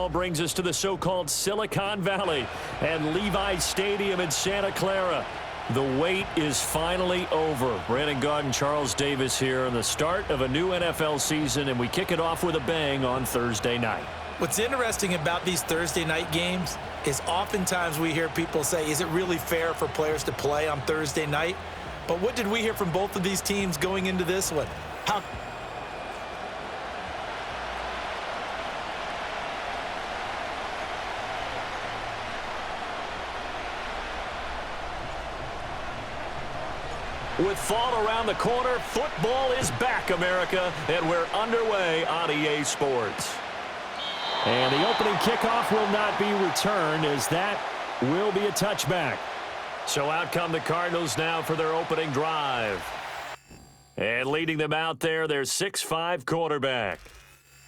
all brings us to the so-called Silicon Valley and Levi Stadium in Santa Clara. The wait is finally over. Brandon Gaudin, Charles Davis here on the start of a new NFL season, and we kick it off with a bang on Thursday night. What's interesting about these Thursday night games is oftentimes we hear people say, is it really fair for players to play on Thursday night? But what did we hear from both of these teams going into this one? With fall around the corner, football is back, America, and we're underway on EA Sports. And the opening kickoff will not be returned, as that will be a touchback. So out come the Cardinals now for their opening drive. And leading them out there, their 6'5" quarterback.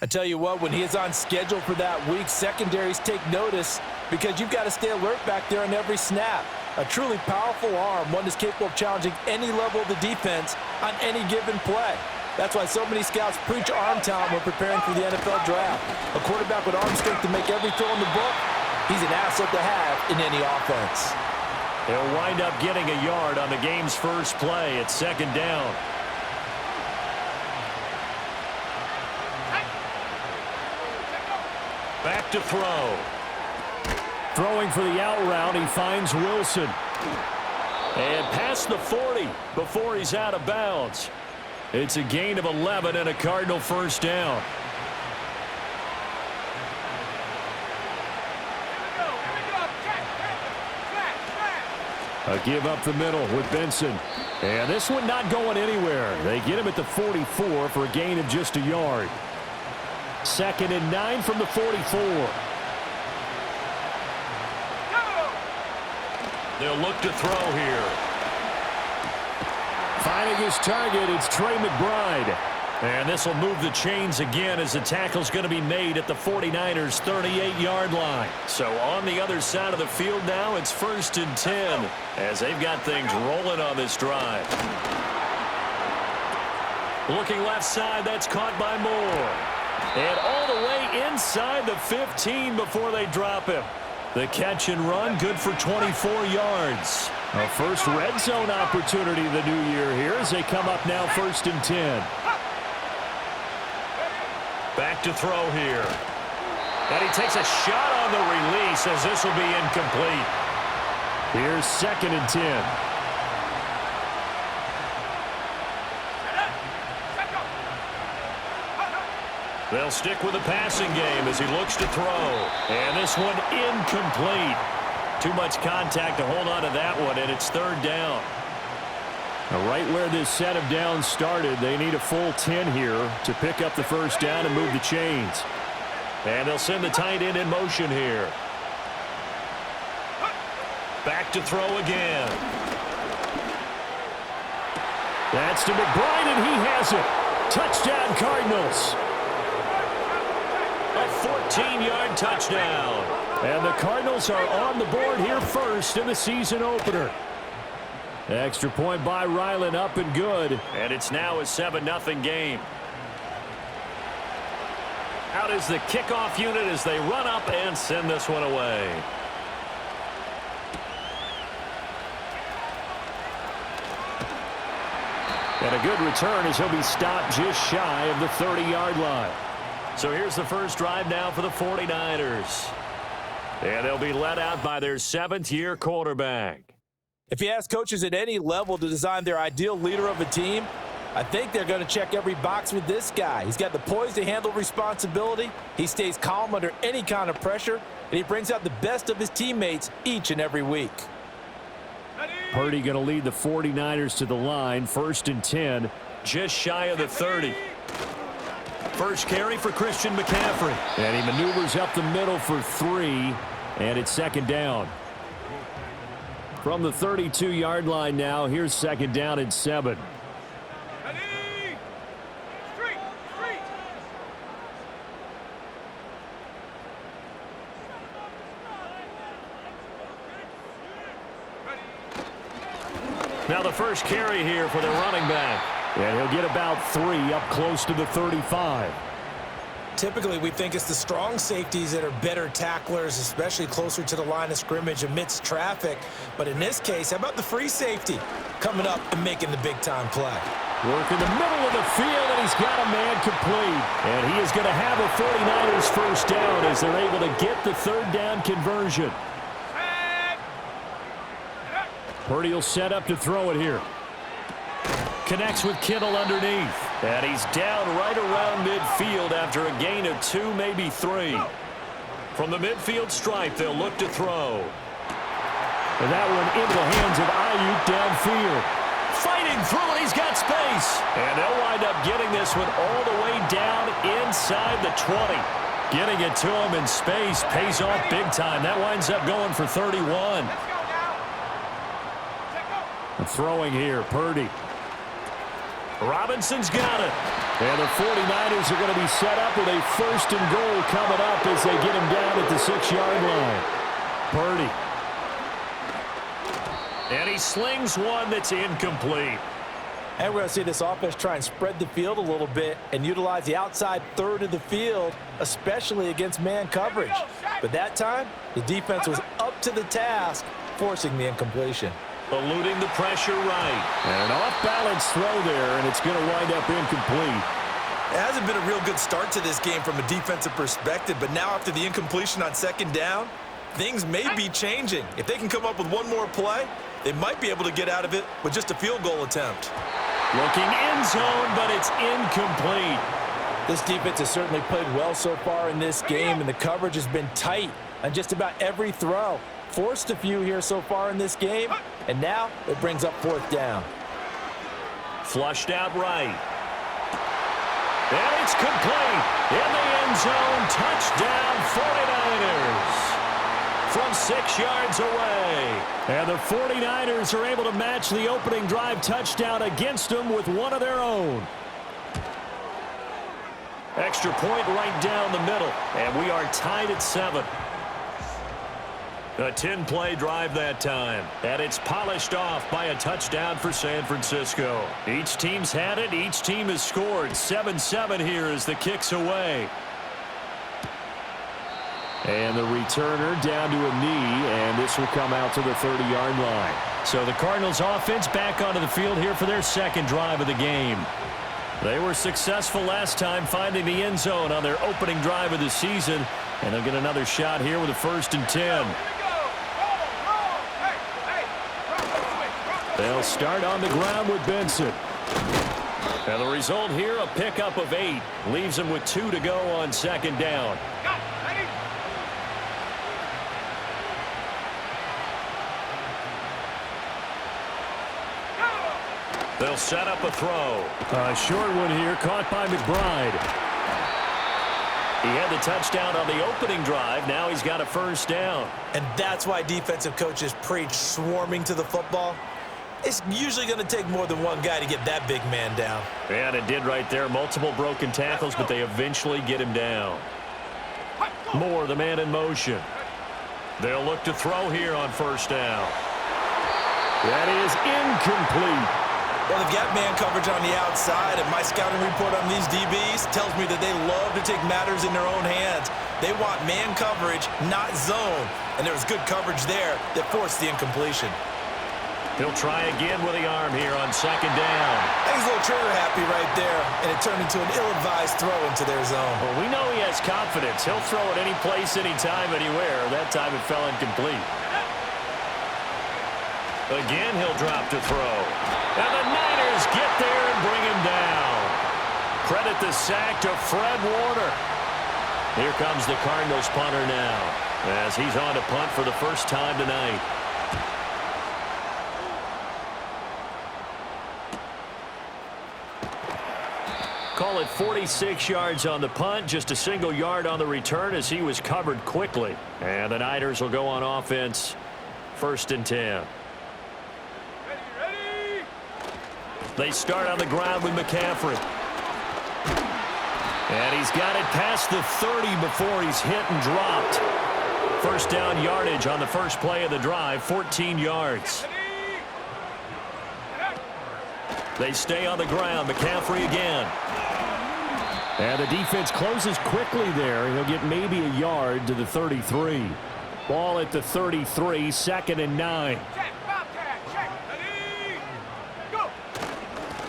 I tell you what, when he is on schedule for that week, secondaries take notice because you've got to stay alert back there on every snap. A truly powerful arm, one that's capable of challenging any level of the defense on any given play. That's why so many scouts preach arm talent when preparing for the NFL draft. A quarterback with arm strength to make every throw in the book, he's an asset to have in any offense. He'll wind up getting a yard on the game's first play at second down. Back to throw. Throwing for the out route, he finds Wilson. And past the 40 before he's out of bounds. It's a gain of 11 and a Cardinal first down. A give up the middle with Benson. And this one not going anywhere. They get him at the 44 for a gain of just a yard. 2nd and 9 from the 44. They'll look to throw here. Finding his target, it's Trey McBride. And this will move the chains again as the tackle's going to be made at the 49ers' 38-yard line. So on the other side of the field now, it's 1st and 10 as they've got things rolling on this drive. Looking left side, that's caught by Moore. And all the way inside the 15 before they drop him. The catch and run, good for 24 yards. A first red zone opportunity the new year here as they come up now 1st and 10. Back to throw here. And he takes a shot on the release as this will be incomplete. Here's 2nd and 10. They'll stick with the passing game as he looks to throw. And this one incomplete. Too much contact to hold on to that one, and it's 3rd down. Now right where this set of downs started, they need a full 10 here to pick up the first down and move the chains. And they'll send the tight end in motion here. Back to throw again. That's to McBride, and he has it. Touchdown, Cardinals. A 14-yard touchdown. And the Cardinals are on the board here first in the season opener. Extra point by Ryland, up and good. And it's now a 7-0 game. Out is the kickoff unit as they run up and send this one away. And a good return as he'll be stopped just shy of the 30-yard line. So here's the first drive now for the 49ers. And they'll be led out by their 7th-year quarterback. If you ask coaches at any level to design their ideal leader of a team, I think they're going to check every box with this guy. He's got the poise to handle responsibility. He stays calm under any kind of pressure, and he brings out the best of his teammates each and every week. Purdy going to lead the 49ers to the line, 1st and 10, just shy of the 30. First carry for Christian McCaffrey. And he maneuvers up the middle for 3, and it's 2nd down. From the 32-yard line now, here's 2nd down and 7. Now the first carry here for the running back. And he'll get about 3 up close to the 35. Typically, we think it's the strong safeties that are better tacklers, especially closer to the line of scrimmage amidst traffic. But in this case, how about the free safety coming up and making the big-time play? Work in the middle of the field, and he's got a man complete. And he is going to have a 49ers first down as they're able to get the third down conversion. Purdy will set up to throw it here. Connects with Kittle underneath. And he's down right around midfield after a gain of 2, maybe 3. From the midfield stripe, they'll look to throw. And that one into the hands of Ayuk downfield. Fighting through it, he's got space. And they'll wind up getting this one all the way down inside the 20. Getting it to him in space pays off big time. That winds up going for 31. And throwing here, Purdy. Robinson's got it. And the 49ers are going to be set up with a 1st and goal coming up as they get him down at the 6-yard line. Purdy. And he slings one that's incomplete. And we're going to see this offense try and spread the field a little bit and utilize the outside third of the field, especially against man coverage. But that time, the defense was up to the task, forcing the incompletion. Eluding the pressure right. And an off-balance throw there, and it's going to wind up incomplete. It hasn't been a real good start to this game from a defensive perspective, but now after the incompletion on 2nd down, things may be changing. If they can come up with one more play, they might be able to get out of it with just a field goal attempt. Looking end zone, but it's incomplete. This defense has certainly played well so far in this game, and the coverage has been tight on just about every throw. Forced a few here so far in this game, and now it brings up 4th down. Flushed out right. And it's complete. In the end zone, touchdown 49ers. From 6 yards away. And the 49ers are able to match the opening drive touchdown against them with one of their own. Extra point right down the middle. And we are tied at 7. A 10-play drive that time. And it's polished off by a touchdown for San Francisco. Each team's had it. Each team has scored. 7-7 here as the kick's away. And the returner down to a knee, and this will come out to the 30-yard line. So the Cardinals offense back onto the field here for their 2nd drive of the game. They were successful last time finding the end zone on their opening drive of the season, and they'll get another shot here with a 1st and 10. They'll start on the ground with Benson. And the result here, a pickup of 8. Leaves them with 2 to go on 2nd down. They'll set up a throw. A short one here, caught by McBride. He had the touchdown on the opening drive. Now he's got a 1st down. And that's why defensive coaches preach swarming to the football. It's usually going to take more than one guy to get that big man down. And it did right there. Multiple broken tackles, but they eventually get him down. Moore, the man in motion. They'll look to throw here on 1st down. That is incomplete. Well, they've got man coverage on the outside, and my scouting report on these DBs tells me that they love to take matters in their own hands. They want man coverage, not zone, and there was good coverage there that forced the incompletion. He'll try again with the arm here on 2nd down. He's a little trigger happy right there, and it turned into an ill-advised throw into their zone. Well, we know he has confidence. He'll throw it any place, anytime, anywhere. That time it fell incomplete. Again, he'll drop to throw. And the Niners get there and bring him down. Credit the sack to Fred Warner. Here comes the Cardinals punter now, as he's on to punt for the first time tonight. Call it 46 yards on the punt, just a single yard on the return as he was covered quickly. And the Niners will go on offense, 1st and 10. They start on the ground with McCaffrey. And he's got it past the 30 before he's hit and dropped. 1st down yardage on the first play of the drive, 14 yards. They stay on the ground. McCaffrey again. And the defense closes quickly there. He'll get maybe a yard to the 33. Ball at the 33, 2nd and 9.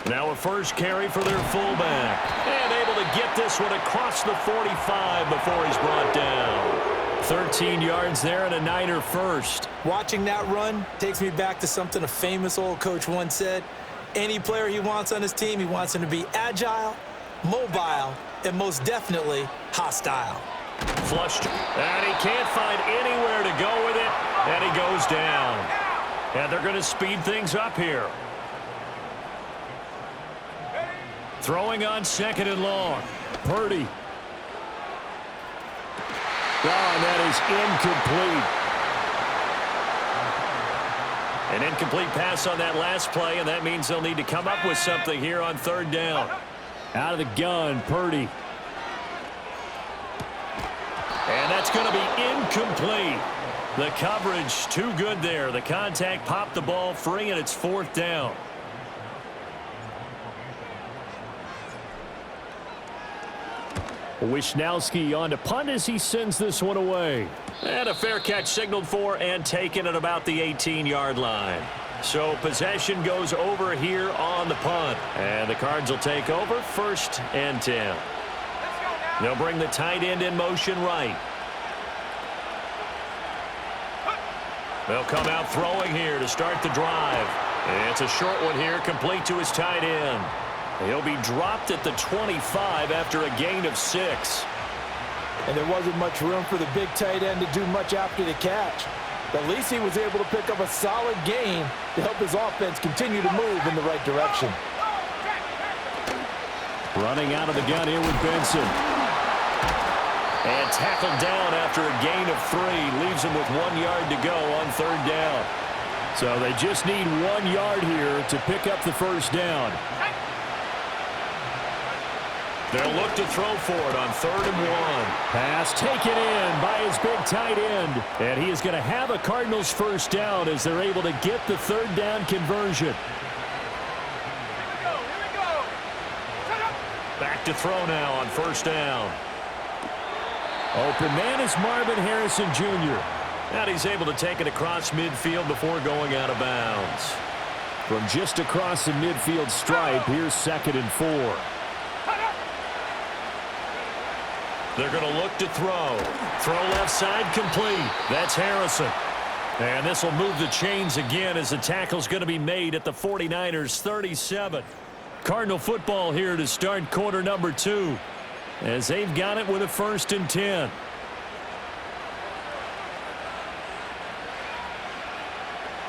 Now a first carry for their fullback. And able to get this one across the 45 before he's brought down. 13 yards there and a Niner first. Watching that run takes me back to something a famous old coach once said. Any player he wants on his team, he wants him to be agile, mobile, and most definitely hostile. Flushed, and he can't find anywhere to go with it, and he goes down. And they're going to speed things up here. Throwing on 2nd and long. Purdy. Oh, and that is incomplete. An incomplete pass on that last play, and that means they'll need to come up with something here on 3rd down. Out of the gun, Purdy. And that's going to be incomplete. The coverage too good there. The contact popped the ball free, and it's 4th down. Wishnowski on to punt as he sends this one away. And a fair catch signaled for and taken at about the 18-yard line. So possession goes over here on the punt. And the Cards will take over 1st and 10. They'll bring the tight end in motion right. They'll come out throwing here to start the drive. And it's a short one here, complete to his tight end. He'll be dropped at the 25 after a gain of 6. And there wasn't much room for the big tight end to do much after the catch. At least he was able to pick up a solid gain to help his offense continue to move in the right direction. Running out of the gun here with Benson. And tackled down after a gain of 3. Leaves him with 1 yard to go on 3rd down. So they just need 1 yard here to pick up the 1st down. They'll look to throw for it on 3rd and 1. Pass taken in by his big tight end. And he is going to have a Cardinals 1st down as they're able to get the 3rd down conversion. Back to throw now on 1st down. Open man is Marvin Harrison Jr. And he's able to take it across midfield before going out of bounds. From just across the midfield stripe, here's 2nd and 4. They're going to look to throw. Throw left side complete. That's Harrison. And this will move the chains again as the tackle's going to be made at the 49ers 37. Cardinal football here to start quarter number 2. As they've got it with a 1st and 10.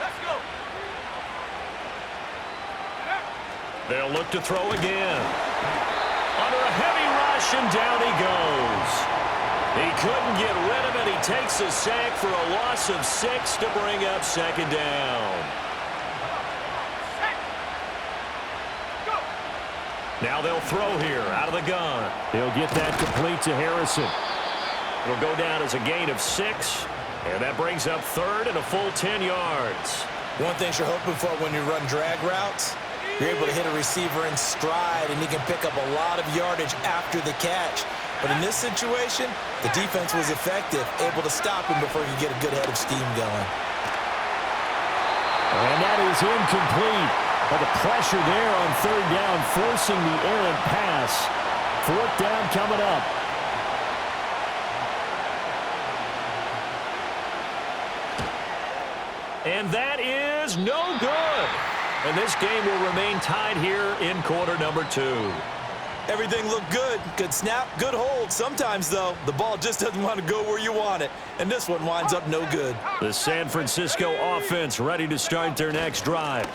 Let's go. They'll look to throw again. Under a heavy rush, and down he goes. He couldn't get rid of it. He takes a sack for a loss of 6 to bring up 2nd down. Now they'll throw here out of the gun. He'll get that complete to Harrison. It'll go down as a gain of 6, and that brings up 3rd and a full 10 yards. One thing you're hoping for when you run drag routes, you're able to hit a receiver in stride, and he can pick up a lot of yardage after the catch. But in this situation, the defense was effective, able to stop him before he could get a good head of steam going. And that is incomplete. But the pressure there on 3rd down, forcing the errant pass. 4th down coming up. And that is no good. And this game will remain tied here in quarter number 2. Everything looked good. Good snap, good hold. Sometimes, though, the ball just doesn't want to go where you want it. And this one winds up no good. The San Francisco offense ready to start their next drive.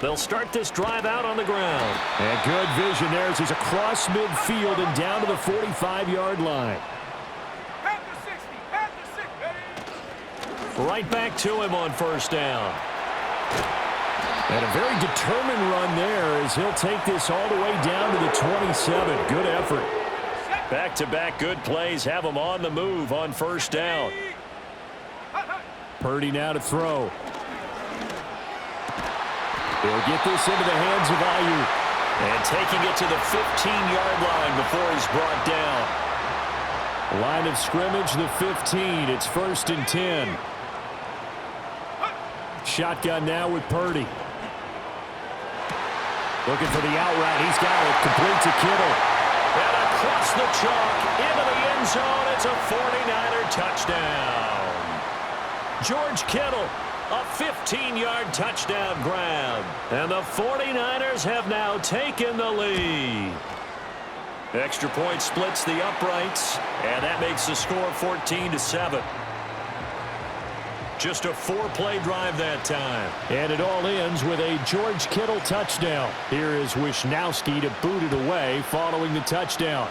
They'll start this drive out on the ground. And good vision there as he's across midfield and down to the 45-yard line. Right back to him on 1st down. And a very determined run there as he'll take this all the way down to the 27. Good effort. Back-to-back good plays have him on the move on 1st down. Purdy now to throw. He'll get this into the hands of Ayuk. And taking it to the 15-yard line before he's brought down. Line of scrimmage, the 15. It's 1st and 10. Shotgun now with Purdy. Looking for the out route. He's got it. Complete to Kittle. And across the chalk into the end zone. It's a 49er touchdown. George Kittle, a 15-yard touchdown grab. And the 49ers have now taken the lead. Extra point splits the uprights, and that makes the score 14-7. Just a 4-play drive that time. And it all ends with a George Kittle touchdown. Here is Wisnowski to boot it away following the touchdown.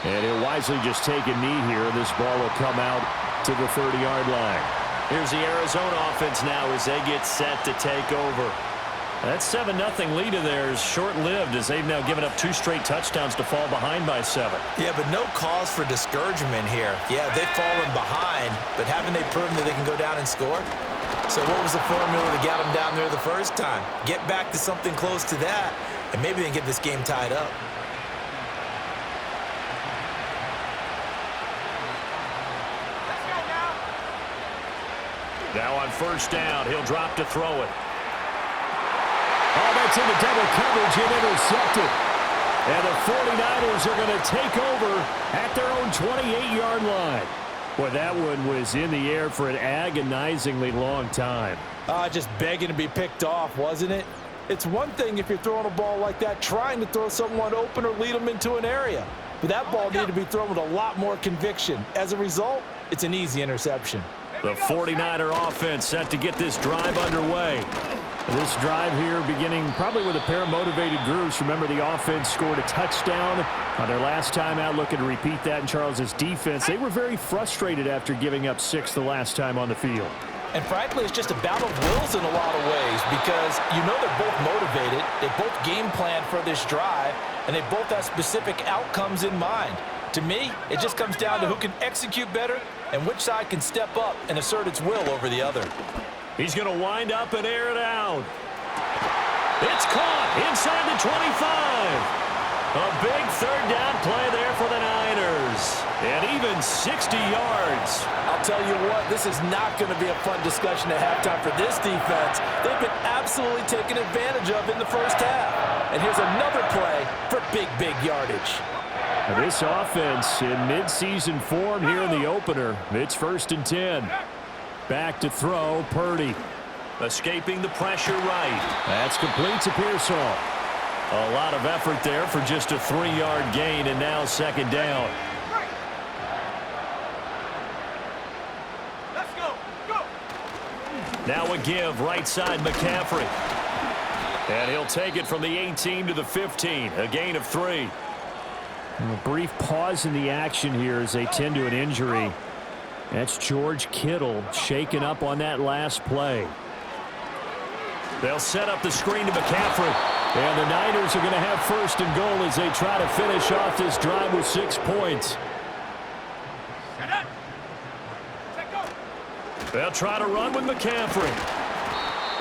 And he'll wisely just take a knee here. This ball will come out to the 30-yard line. Here's the Arizona offense now as they get set to take over. That 7-0 lead of theirs short-lived as they've now given up 2 straight touchdowns to fall behind by 7. Yeah, but no cause for discouragement here. Yeah, they've fallen behind, but haven't they proven that they can go down and score? So what was the formula that got them down there the first time? Get back to something close to that, and maybe they can get this game tied up. Now on 1st down, he'll drop to throw it. Oh, that's into double coverage and intercepted. And the 49ers are going to take over at their own 28-yard line. Boy, that one was in the air for an agonizingly long time. Just begging to be picked off, wasn't it? It's one thing if you're throwing a ball like that, trying to throw someone open or lead them into an area. But that ball needed to be thrown with a lot more conviction. As a result, it's an easy interception. The 49er offense set to get this drive underway. This drive here beginning probably with a pair of motivated groups. Remember, the offense scored a touchdown on their last time out, looking to repeat that in Charles's defense. They were very frustrated after giving up 6 the last time on the field. And frankly, it's just a battle of wills in a lot of ways because you know they're both motivated. They both game plan for this drive, and they both have specific outcomes in mind. To me, it just comes down to who can execute better and which side can step up and assert its will over the other. He's going to wind up and air it out. It's caught inside the 25. A big 3rd down play there for the Niners. And even 60 yards. I'll tell you what, this is not going to be a fun discussion at halftime for this defense. They've been absolutely taken advantage of in the first half. And here's another play for big yardage. This offense in midseason form here in the opener. It's 1st and 10. Back to throw, Purdy. Escaping the pressure right. That's complete to Pearsall. A lot of effort there for just a 3-yard gain, and now 2nd down. Let's go. Go. Now a give, right side McCaffrey. And he'll take it from the 18 to the 15, a gain of 3. A brief pause in the action here as they tend to an injury. That's George Kittle shaken up on that last play. They'll set up the screen to McCaffrey. And the Niners are going to have 1st and goal as they try to finish off this drive with 6 points. They'll try to run with McCaffrey.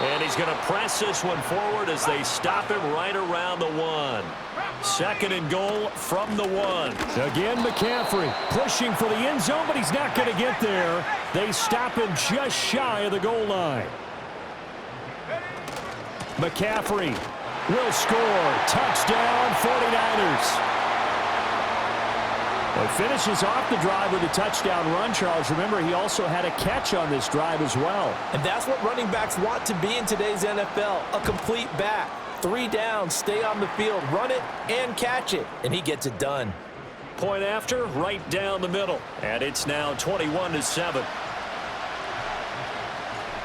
And he's going to press this one forward as they stop him right around the 1. 2nd and goal from the 1. Again, McCaffrey pushing for the end zone, but he's not going to get there. They stop him just shy of the goal line. McCaffrey will score. Touchdown, 49ers. He finishes off the drive with a touchdown run, Charles. Remember, he also had a catch on this drive as well. And that's what running backs want to be in today's NFL, a complete back. 3 downs, stay on the field, run it, and catch it. And he gets it done. Point after, right down the middle. And it's now 21-7.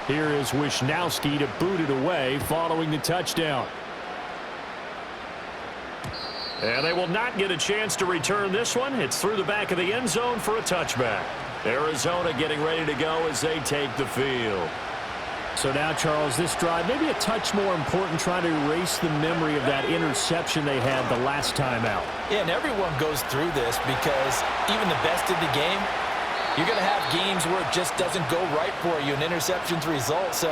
Here is Wisnowski to boot it away following the touchdown. And they will not get a chance to return this one. It's through the back of the end zone for a touchback. Arizona getting ready to go as they take the field. So now, Charles, this drive maybe a touch more important, trying to erase the memory of that interception they had the last time out. Yeah, and everyone goes through this because even the best in the game, you're going to have games where it just doesn't go right for you, and interceptions result. So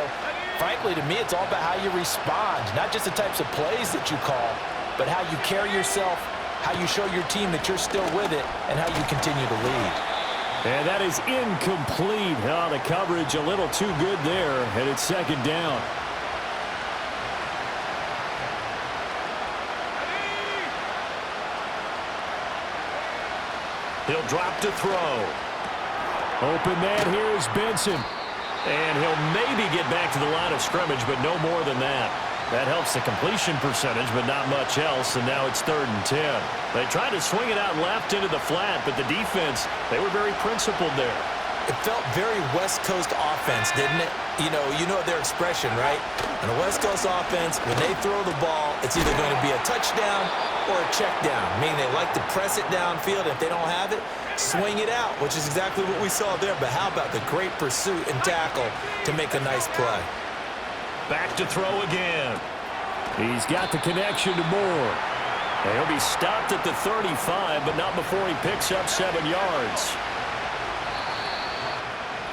Frankly, to me, it's all about how you respond, not just the types of plays that you call, but how you carry yourself, how you show your team that you're still with it, and how you continue to lead. And that is incomplete. Oh, the coverage a little too good there, and it's second down. He'll drop to throw. Open man here is Benson. And he'll maybe get back to the line of scrimmage, but no more than that. That helps the completion percentage, but not much else, and now it's 3rd and 10. They tried to swing it out left into the flat, but the defense, they were very principled there. It felt very West Coast offense, didn't it? You know their expression, right? On a West Coast offense, when they throw the ball, it's either going to be a touchdown or a check down, meaning they like to press it downfield. If they don't have it, swing it out, which is exactly what we saw there. But how about the great pursuit and tackle to make a nice play? Back to throw again. He's got the connection to Moore. And he'll be stopped at the 35, but not before he picks up 7 yards.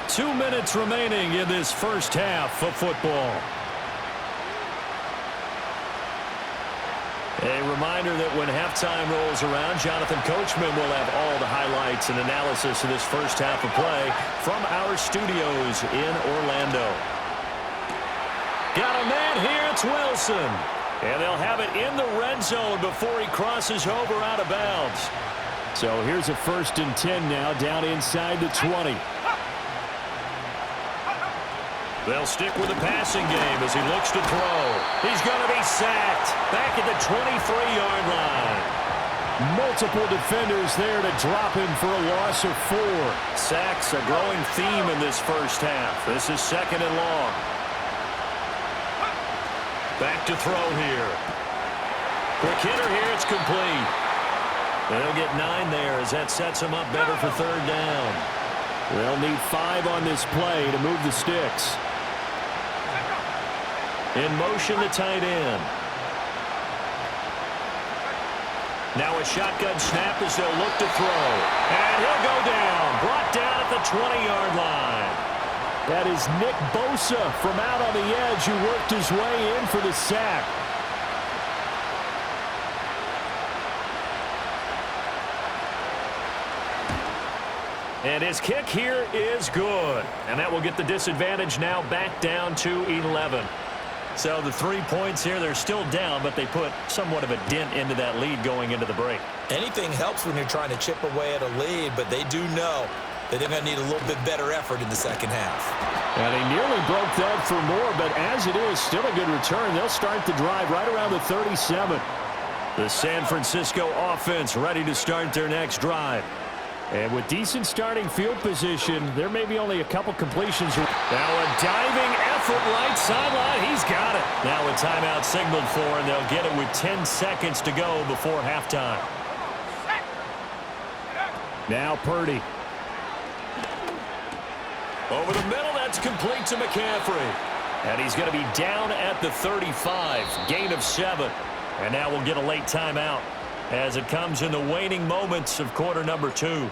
2 minutes remaining in this first half of football. A reminder that when halftime rolls around, Jonathan Coachman will have all the highlights and analysis of this first half of play from our studios in Orlando. Got a man here, it's Wilson. And they'll have it in the red zone before he crosses over out of bounds. So here's a 1st and 10 now, down inside the 20. They'll stick with the passing game as he looks to throw. He's going to be sacked back at the 23-yard line. Multiple defenders there to drop him for a loss of 4. Sacks a growing theme in this first half. This is 2nd and long. Back to throw here. Quick hitter here, it's complete. They'll get 9 there as that sets him up better for 3rd down. They'll need 5 on this play to move the sticks. In motion, the tight end. Now a shotgun snap as they'll look to throw. And he'll go down. Brought down at the 20-yard line. That is Nick Bosa from out on the edge who worked his way in for the sack. And his kick here is good. And that will get the disadvantage now back down to 11. So the 3 points here, they're still down, but they put somewhat of a dent into that lead going into the break. Anything helps when you're trying to chip away at a lead, but they do know that they're going to need a little bit better effort in the second half. And they nearly broke that for more, but as it is, still a good return. They'll start the drive right around the 37. The San Francisco offense ready to start their next drive. And with decent starting field position, there may be only a couple completions. Now a diving effort right sideline. He's got it. Now a timeout signaled for, and they'll get it with 10 seconds to go before halftime. Now Purdy. Over the middle, that's complete to McCaffrey. And he's going to be down at the 35. Gain of 7. And now we'll get a late timeout as it comes in the waning moments of quarter number 2.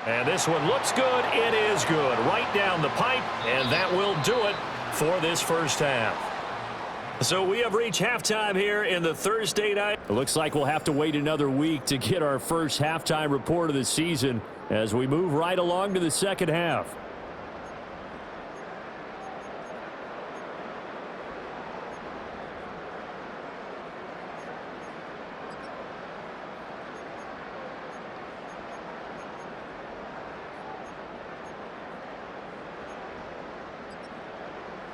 And this one looks good. It is good. Right down the pipe, and that will do it for this first half. So we have reached halftime here in the Thursday night. It looks like we'll have to wait another week to get our first halftime report of the season as we move right along to the second half.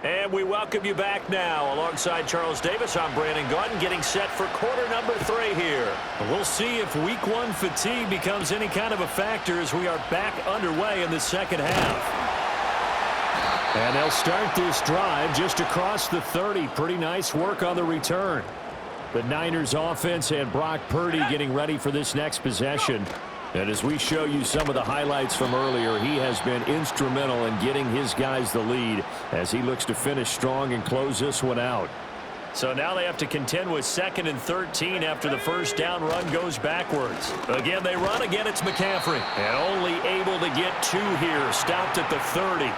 And we welcome you back now. Alongside Charles Davis, I'm Brandon Gaudin, getting set for quarter number 3 here. We'll see if week 1 fatigue becomes any kind of a factor as we are back underway in the second half. And they'll start this drive just across the 30. Pretty nice work on the return. The Niners offense and Brock Purdy getting ready for this next possession. And as we show you some of the highlights from earlier, he has been instrumental in getting his guys the lead as he looks to finish strong and close this one out. So now they have to contend with 2nd and 13 after the first down run goes backwards. Again, they run. Again, it's McCaffrey. And only able to get 2 here. Stopped at the 30.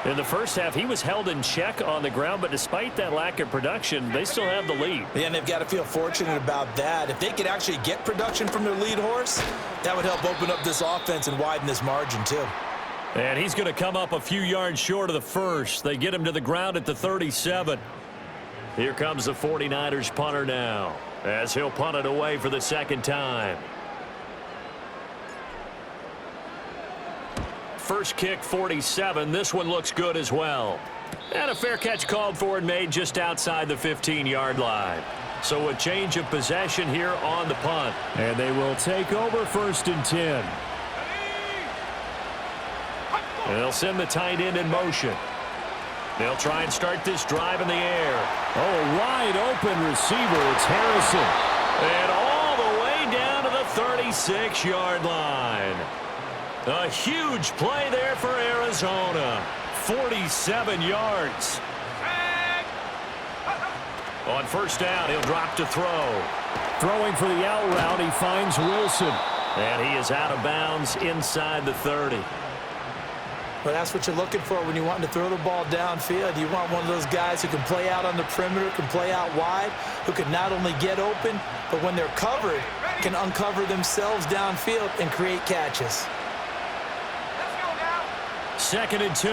In the first half, he was held in check on the ground, but despite that lack of production, they still have the lead. Yeah, and they've got to feel fortunate about that. If they could actually get production from their lead horse, that would help open up this offense and widen this margin too. And he's going to come up a few yards short of the first. They get him to the ground at the 37. Here comes the 49ers punter now, as he'll punt it away for the second time. First kick, 47. This one looks good as well. And a fair catch called for and made just outside the 15-yard line. So a change of possession here on the punt. And they will take over 1st and 10. And they'll send the tight end in motion. They'll try and start this drive in the air. Oh, wide open receiver. It's Harrison. And all the way down to the 36-yard line. A huge play there for Arizona. 47 yards. On first down, he'll drop to throw. Throwing for the out route, he finds Wilson. And he is out of bounds inside the 30. Well, that's what you're looking for when you want to throw the ball downfield. You want one of those guys who can play out on the perimeter, can play out wide, who can not only get open, but when they're covered, can uncover themselves downfield and create catches. 2nd and 2.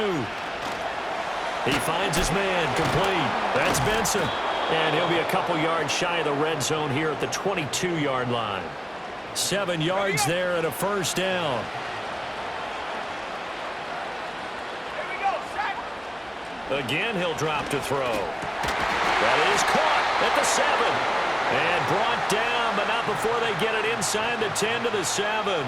He finds his man complete. That's Benson. And he'll be a couple yards shy of the red zone here at the 22-yard line. 7 yards there and a first down. Again, he'll drop to throw. That is caught at the 7. And brought down, but not before they get it inside the 10 to the 7.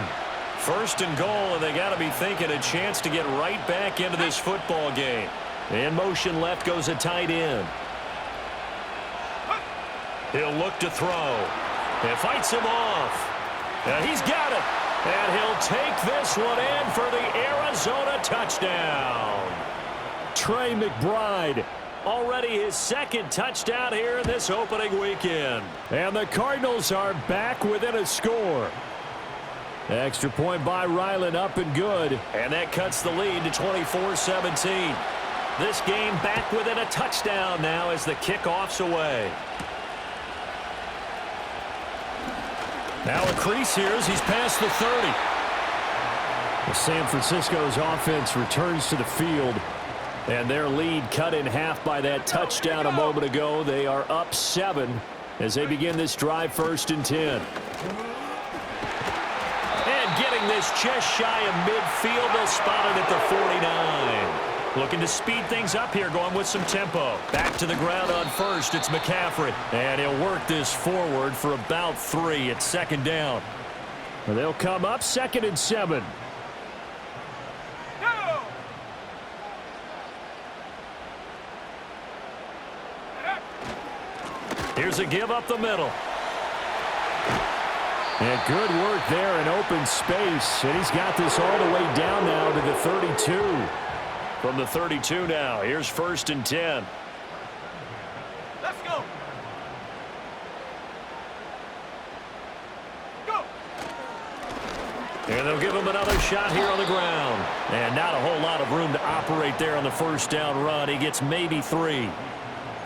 1st and goal, and they got to be thinking a chance to get right back into this football game. In motion left goes a tight end. He'll look to throw. And fights him off. And he's got it. And he'll take this one in for the Arizona touchdown. Trey McBride, already his 2nd touchdown here in this opening weekend. And the Cardinals are back within a score. Extra point by Ryland, up and good. And that cuts the lead to 24-17. This game back within a touchdown now as the kickoff's away. Now a crease here as he's past the 30. Well, San Francisco's offense returns to the field. And their lead cut in half by that touchdown a moment ago. They are up 7 as they begin this drive 1st and 10. And getting this just shy of midfield, they'll spot it at the 49. Looking to speed things up here, going with some tempo. Back to the ground on first, it's McCaffrey. And he'll work this forward for about 3 at 2nd down. And they'll come up 2nd and 7. Here's a give up the middle. And good work there in open space. And he's got this all the way down now to the 32. From the 32 now, here's 1st and 10. Let's go. Go. And they'll give him another shot here on the ground. And not a whole lot of room to operate there on the first down run. He gets maybe 3.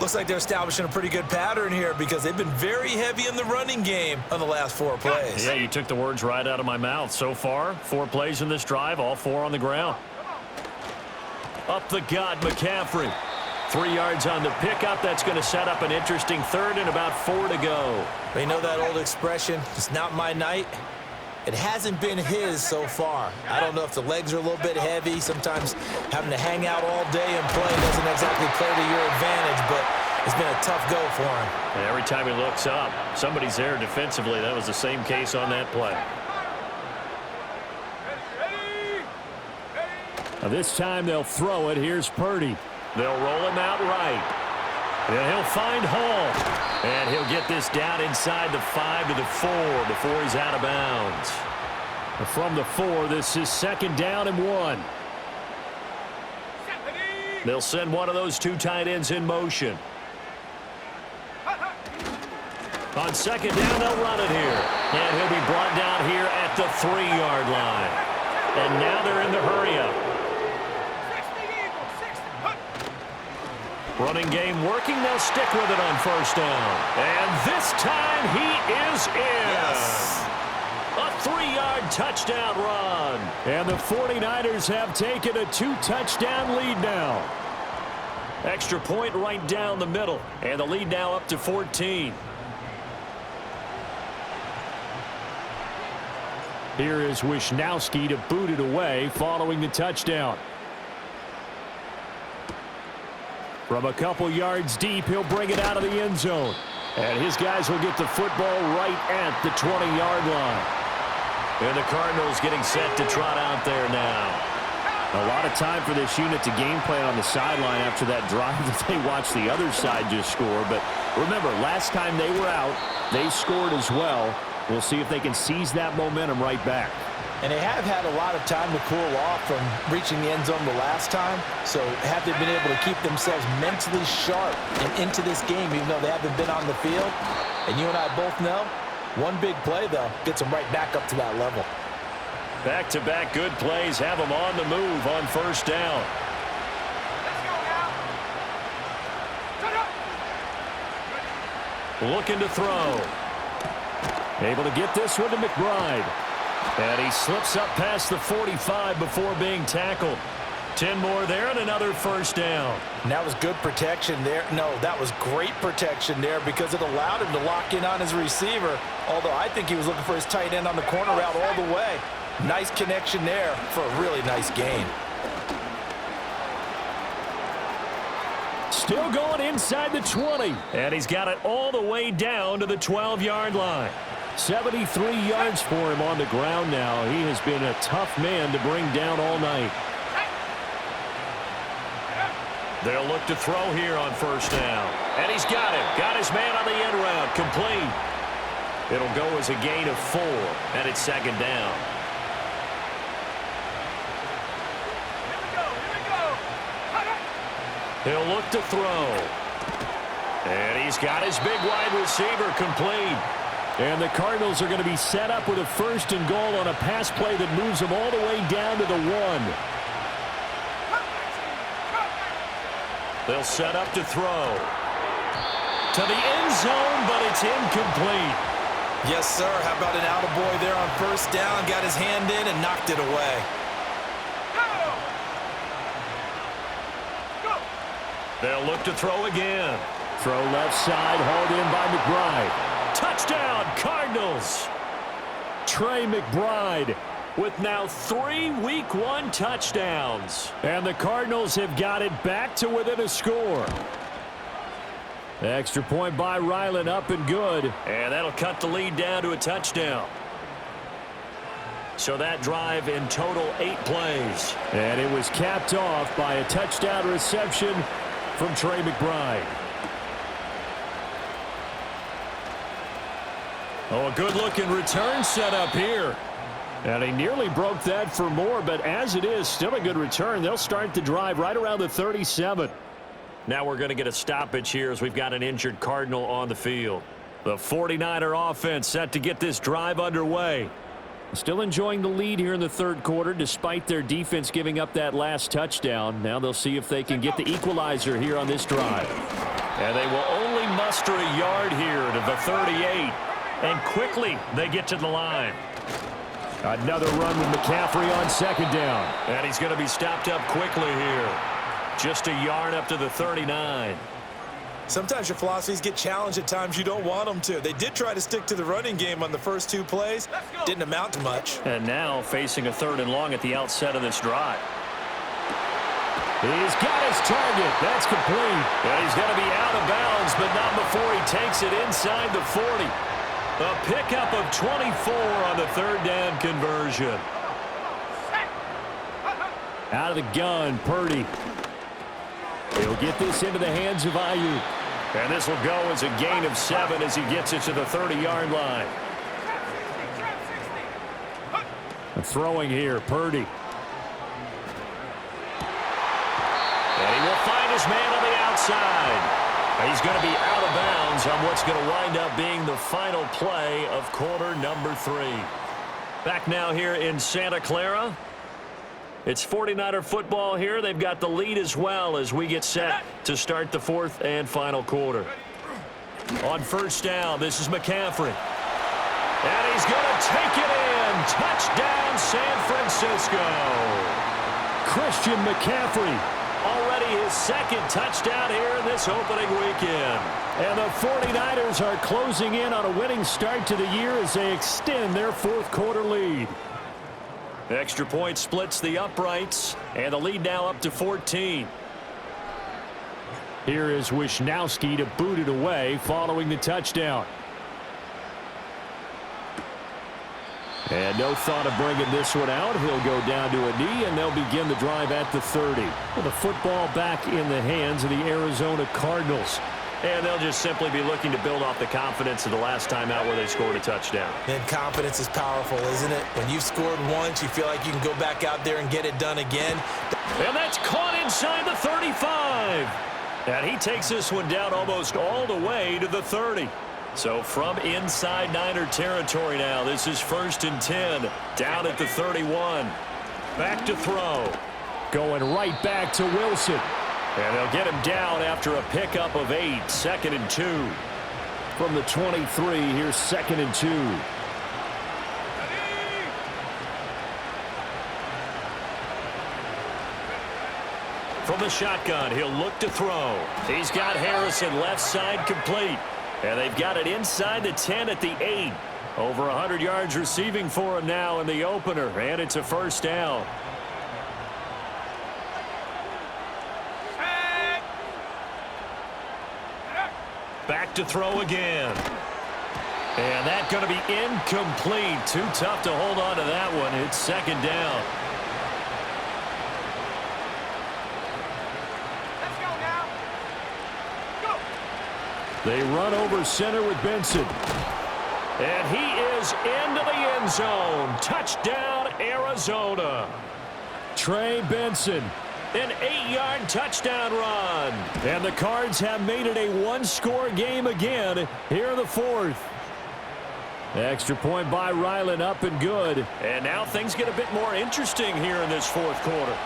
Looks like they're establishing a pretty good pattern here because they've been very heavy in the running game on the last 4 plays. Yeah, you took the words right out of my mouth. So far, 4 plays in this drive, all 4 on the ground. Up the gut, McCaffrey. 3 yards on the pickup. That's going to set up an interesting 3rd and about 4 to go. You know that old expression, it's not my night? It hasn't been his so far. I don't know if the legs are a little bit heavy. Sometimes having to hang out all day and play doesn't exactly play to your advantage, but it's been a tough go for him. And every time he looks up, somebody's there defensively. That was the same case on that play. Now this time they'll throw it. Here's Purdy. They'll roll him out right. And he'll find Hall. And he'll get this down inside the 5 to the 4 before he's out of bounds. From the 4, this is 2nd down and 1. They'll send one of those 2 tight ends in motion. On second down, they'll run it here. And he'll be brought down here at the 3-yard line. And now they're in the hurry-up. Running game working. They'll stick with it on first down. And this time he is in. Yes. A 3-yard touchdown run. And the 49ers have taken a 2-touchdown lead now. Extra point right down the middle. And the lead now up to 14. Here is Wisnowski to boot it away following the touchdown. From a couple yards deep, he'll bring it out of the end zone. And his guys will get the football right at the 20-yard line. And the Cardinals getting set to trot out there now. A lot of time for this unit to game plan on the sideline after that drive that they watched the other side just score. But remember, last time they were out, they scored as well. We'll see if they can seize that momentum right back. And they have had a lot of time to cool off from reaching the end zone the last time. So have they been able to keep themselves mentally sharp and into this game even though they haven't been on the field? And you and I both know, one big play, though, gets them right back up to that level. Back-to-back good plays have them on the move on first down. Let's go now. Shut up. Looking to throw. Able to get this one to McBride. And he slips up past the 45 before being tackled. 10 more there and another first down. And that was good protection there. No, that was great protection there because it allowed him to lock in on his receiver. Although I think he was looking for his tight end on the corner route all the way. Nice connection there for a really nice gain. Still going inside the 20. And he's got it all the way down to the 12-yard line. 73 yards for him on the ground now. He has been a tough man to bring down all night. They'll look to throw here on first down. And he's got him. Got his man on the end route. Complete. It'll go as a gain of 4. And it's second down. He'll look to throw. And he's got his big wide receiver complete. And the Cardinals are going to be set up with a 1st and goal on a pass play that moves them all the way down to the 1. They'll set up to throw. To the end zone, but it's incomplete. Yes, sir. How about an attaboy there on first down? Got his hand in and knocked it away. They'll look to throw again. Throw left side, hauled in by McBride. Touchdown, Cardinals. Trey McBride with now 3 Week 1 touchdowns. And the Cardinals have got it back to within a score. Extra point by Ryland, up and good. And that'll cut the lead down to a touchdown. So that drive in total 8 plays. And it was capped off by a touchdown reception from Trey McBride. Oh, a good-looking return set up here. And he nearly broke that for more, but as it is, still a good return. They'll start the drive right around the 37. Now we're going to get a stoppage here as we've got an injured Cardinal on the field. The 49er offense set to get this drive underway. Still enjoying the lead here in the third quarter despite their defense giving up that last touchdown. Now they'll see if they can get the equalizer here on this drive. And they will only muster a yard here to the 38. And quickly they get to the line. Another run with McCaffrey on second down. And he's going to be stopped up quickly here. Just a yard up to the 39. Sometimes your philosophies get challenged at times you don't want them to. They did try to stick to the running game on the first 2 plays. Didn't amount to much. And now facing a 3rd and long at the outset of this drive. He's got his target. That's complete. And he's going to be out of bounds, but not before he takes it inside the 40. A pickup of 24 on the 3rd down conversion. Out of the gun, Purdy. He'll get this into the hands of Ayuk. And this will go as a gain of 7 as he gets it to the 30-yard line. Throwing here, Purdy. And he will find his man on the outside. He's going to be out of bounds on what's going to wind up being the final play of quarter number 3. Back now here in Santa Clara. It's 49er football here. They've got the lead as well as we get set to start the 4th and final quarter. On first down, this is McCaffrey. And he's going to take it in. Touchdown, San Francisco. Christian McCaffrey. Already his 2nd touchdown here in this opening weekend. And the 49ers are closing in on a winning start to the year as they extend their 4th quarter lead. Extra point splits the uprights, and the lead now up to 14. Here is Wisnowski to boot it away following the touchdown. And no thought of bringing this one out. He'll go down to a knee, and they'll begin the drive at the 30. With the football back in the hands of the Arizona Cardinals. And they'll just simply be looking to build off the confidence of the last time out where they scored a touchdown. And confidence is powerful, isn't it? When you've scored once, you feel like you can go back out there and get it done again. And that's caught inside the 35. And he takes this one down almost all the way to the 30. So from inside Niner territory now, this is 1st and 10, down at the 31. Back to throw. Going right back to Wilson. And they'll get him down after a pickup of 8, 2nd and 2. From the 23, here's 2nd and 2. From the shotgun, he'll look to throw. He's got Harrison left side complete. And they've got it inside the 10 at the 8. Over 100 yards receiving for him now in the opener. And it's a 1st down. Back to throw again. And that's going to be incomplete. Too tough to hold on to that one. It's 2nd down. Let's go now. Go. They run over center with Benson. And he is into the end zone. Touchdown, Arizona. Trey Benson. An 8-yard touchdown run. And the Cards have made it a 1-score game again here in the 4th. Extra point by Ryland, up and good. And now things get a bit more interesting here in this 4th quarter.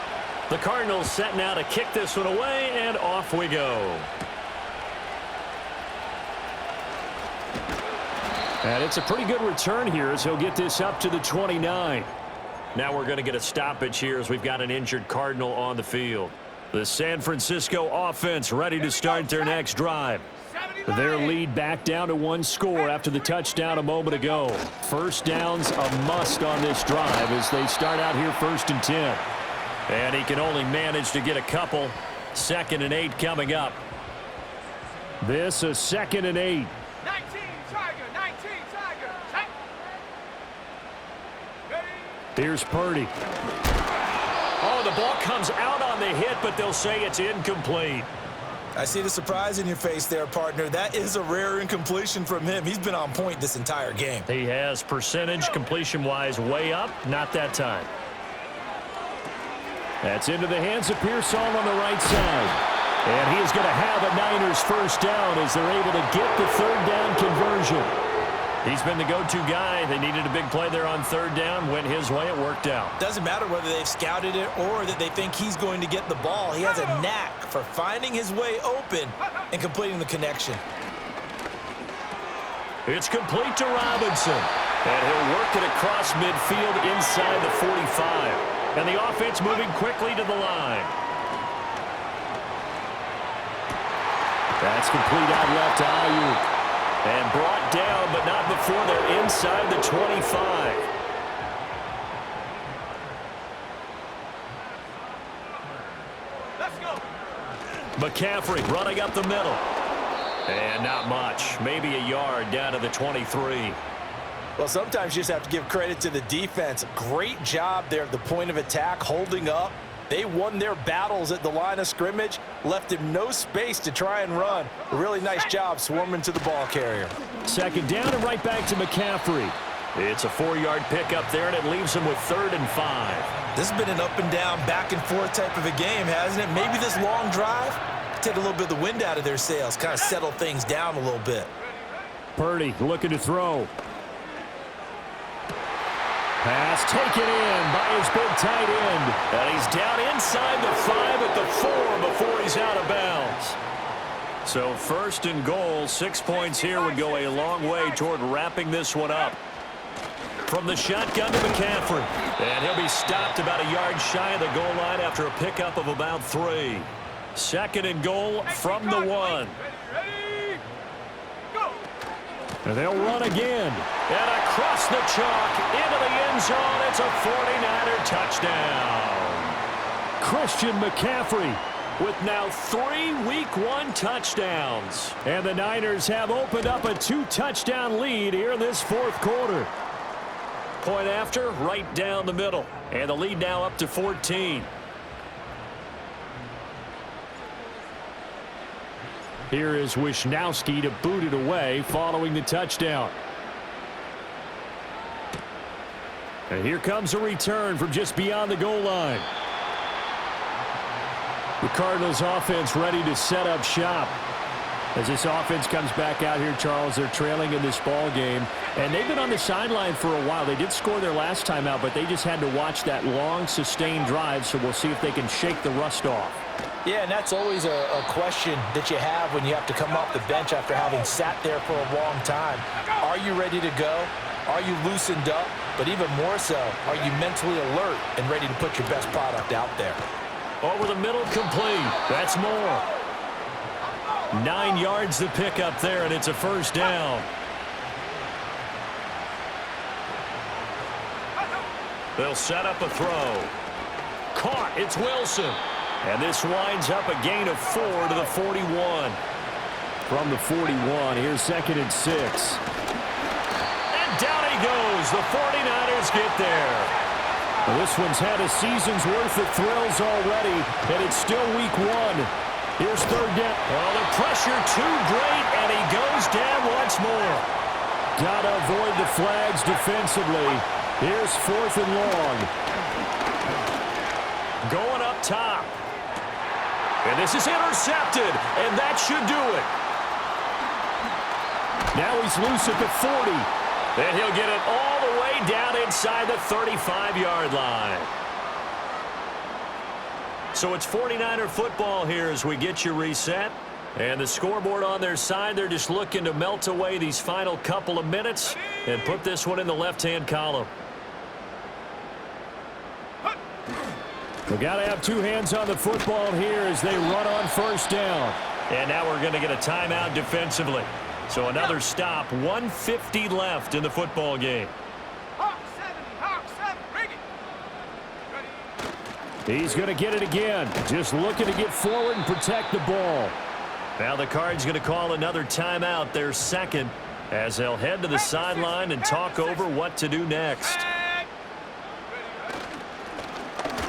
The Cardinals set now to kick this one away, and off we go. And it's a pretty good return here as he'll get this up to the 29. Now we're going to get a stoppage here as we've got an injured Cardinal on the field. The San Francisco offense ready to start their next drive. Their lead back down to 1 score after the touchdown a moment ago. First down's a must on this drive as they start out here 1st and 10. And he can only manage to get a couple. 2nd and 8 coming up. This a 2nd and 8. 19 Tiger, 19 Tiger. Tight. Ready. Here's Purdy. Oh, the ball comes out on the hit, but they'll say it's incomplete. I see the surprise in your face there, partner. That is a rare incompletion from him. He's been on point this entire game. He has percentage completion-wise way up, not that time. That's into the hands of Pearsall on the right side. And he is going to have a Niners 1st down as they're able to get the 3rd down conversion. He's been the go-to guy. They needed a big play there on 3rd down. Went his way. It worked out. Doesn't matter whether they've scouted it or that they think he's going to get the ball. He has a knack for finding his way open and completing the connection. It's complete to Robinson. And he'll work it across midfield inside the 45. And the offense moving quickly to the line. That's complete out left to Ayuk. And brought down, but not before they're inside the 25. Let's go. McCaffrey running up the middle. And not much. Maybe a yard down to the 23. Well, sometimes you just have to give credit to the defense. Great job there at the point of attack, holding up. They won their battles at the line of scrimmage, left him no space to try and run. A really nice job swarming to the ball carrier. 2nd down and right back to McCaffrey. It's a 4-yard pickup there, and it leaves him with 3rd and 5. This has been an up and down, back and forth type of a game, hasn't it? Maybe this long drive take a little bit of the wind out of their sails, kind of settle things down a little bit. Purdy looking to throw. Pass taken in by his big tight end. And he's down inside the 5 at the 4 before he's out of bounds. So 1st and goal, 6 points here would go a long way toward wrapping this one up. From the shotgun to McCaffrey. And he'll be stopped about a yard shy of the goal line after a pickup of about 3. 2nd and goal from the 1. Ready, go. And they'll run again. And across the chalk into the end zone. It's a 49er touchdown. Christian McCaffrey With now 3 Week 1 touchdowns. And the Niners have opened up a 2-touchdown lead here in this 4th quarter. Point after, right down the middle. And the lead now up to 14. Here is Wishnowski to boot it away following the touchdown. And here comes a return from just beyond the goal line. The Cardinals offense ready to set up shop. As this offense comes back out here, Charles, they're trailing in this ball game. And they've been on the sideline for a while. They did score their last time out, but they just had to watch that long, sustained drive, so we'll see if they can shake the rust off. Yeah, and that's always a question that you have when you have to come off the bench after having sat there for a long time. Are you ready to go? Are you loosened up? But even more so, are you mentally alert and ready to put your best product out there? Over the middle, complete. That's more. 9 yards to pick up there, and it's a 1st down. They'll set up a throw. Caught. It's Wilson. And this winds up a gain of 4 to the 41. From the 41, here's 2nd and 6. And down he goes. The 49ers get there. Well, this one's had a season's worth of thrills already, and it's still Week 1. Here's 3rd down. Well, the pressure too great, and he goes down once more. Gotta avoid the flags defensively. Here's 4th and long. Going up top. And this is intercepted, and that should do it. Now he's loose at the 40. And he'll get it all the way down inside the 35-yard line. So it's 49er football here as we get you reset. And the scoreboard on their side, they're just looking to melt away these final couple of minutes and put this one in the left-hand column. We got to have 2 hands on the football here as they run on 1st down. And now we're going to get a timeout defensively. So another stop, 1:50 left in the football game. Hawk 7, bring it. Ready. He's going to get it again. Just looking to get forward and protect the ball. Now the Cards going to call another timeout, their 2nd, as they'll head to the sideline and talk over what to do next.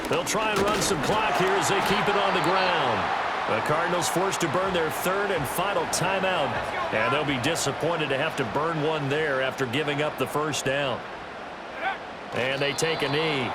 They'll try and run some clock here as they keep it on the ground. The Cardinals forced to burn their 3rd and final timeout, and they'll be disappointed to have to burn one there after giving up the 1st down. And they take a knee.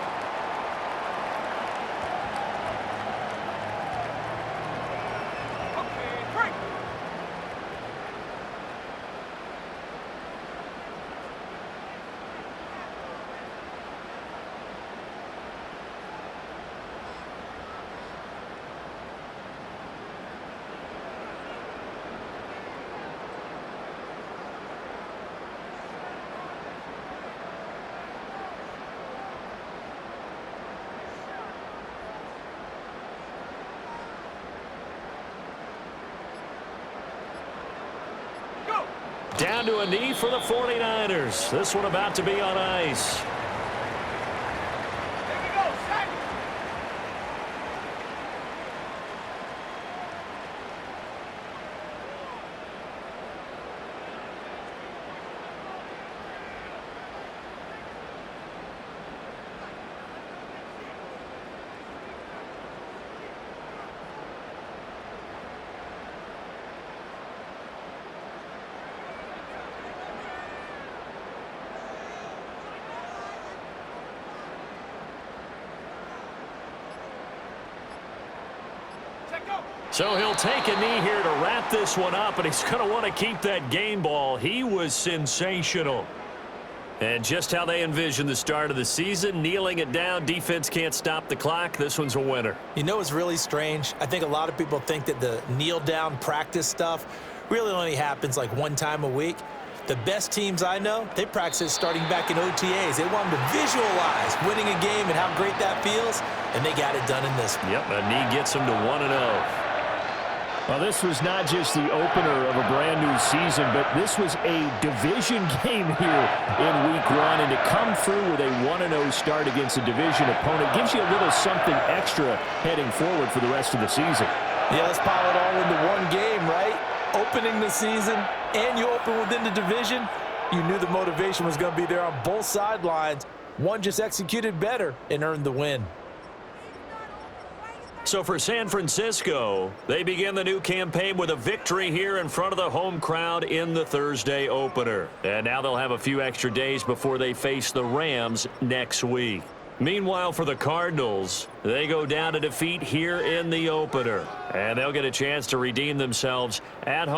Down to a knee for the 49ers. This one about to be on ice. Here we go, Sack. So he'll take a knee here to wrap this one up, and he's going to want to keep that game ball. He was sensational. And just how they envision the start of the season, kneeling it down, defense can't stop the clock. This one's a winner. You know what's really strange? I think a lot of people think that the kneel-down practice stuff really only happens like one time a week. The best teams I know, they practice it starting back in OTAs. They want them to visualize winning a game and how great that feels, and they got it done in this one. Yep, a knee gets them to 1-0. Well, this was not just the opener of a brand-new season, but this was a division game here in Week 1. And to come through with a 1-0 start against a division opponent gives you a little something extra heading forward for the rest of the season. Yeah, let's pile it all into one game, right? Opening the season, and you open within the division. You knew the motivation was going to be there on both sidelines. One just executed better and earned the win. So for San Francisco, they begin the new campaign with a victory here in front of the home crowd in the Thursday opener. And now they'll have a few extra days before they face the Rams next week. Meanwhile, for the Cardinals, they go down to defeat here in the opener. And they'll get a chance to redeem themselves at home.